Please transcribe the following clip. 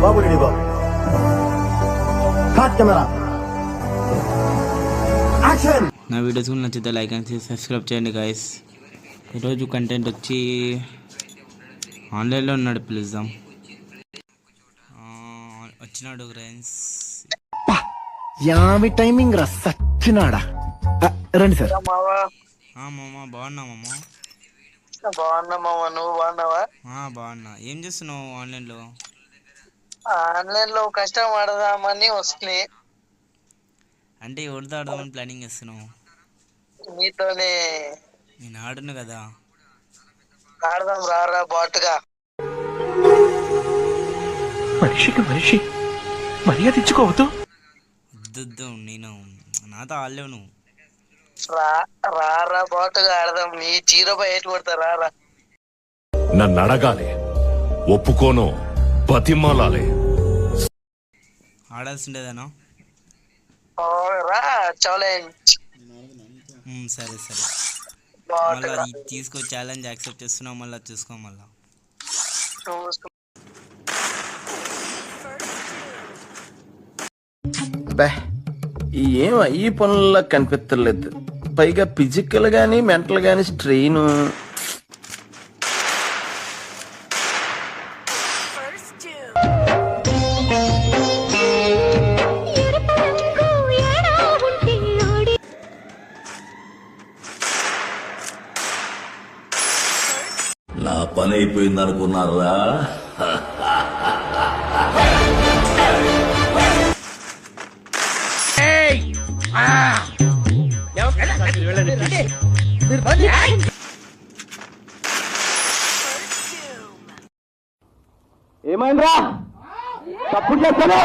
బాబు ready బాబు. Cut camera action. నా videos కూడా నచ్చితే లైక్ అండ్ సబ్స్క్రైబ్ చేయండి గైస్. ఈరోజు కంటెంట్ వచ్చి ఆన్లైన్లో ఉన్నాడు, పిలుద్దాం. వచ్చినాడు ఫ్రెండ్స్. యామి టైమింగ్ రా సచ్చినాడా. రండి సార్. మామ బాగున్నా మామ. బాగున్నా మామ, నువ్వు బాగున్నావా? బాగున్నా. ఏం చేస్తున్నావు ఆన్లైన్లో? ఆన్లైన్ లో కష్టం ఆడదామని వస్తున్నాయి. అంటే ఎవరితో ఆడదామని ప్లానింగ్ చేస్తున్నావు? నీతోనే. నేను ఆడును కదా. ఆడదాం రారా బాటుగా. మనిషికి మనిషి మర్యాద ఇచ్చుకోవద్దు. వద్దు, నేను నాతో ఆడలేవు నువ్వు. రారా బాటుగా ఆడదాం. నీ 0/8 కొడతా రారా. నన్ను అడగాలి, ఒప్పుకోను, బతిమాలాలి. ఆడాల్సిండేదేనా? రా ఛాలెంజ్. సరే సరే. బాటుగా మళ్ళీ తీసుకో, ఛాలెంజ్ యాక్సెప్ట్ చేస్తున్నావు. మళ్ళీ చూసుకో. మళ్ళీ ఏం ఈ పనుల్లో కనిపించలేదు. పైగా ఫిజికల్ గానీ మెంటల్ గానీ స్ట్రెయిన్. నా పని అయిపోయింది అనుకున్నారా? ఏమైందిరా? తప్పు చేస్తాను.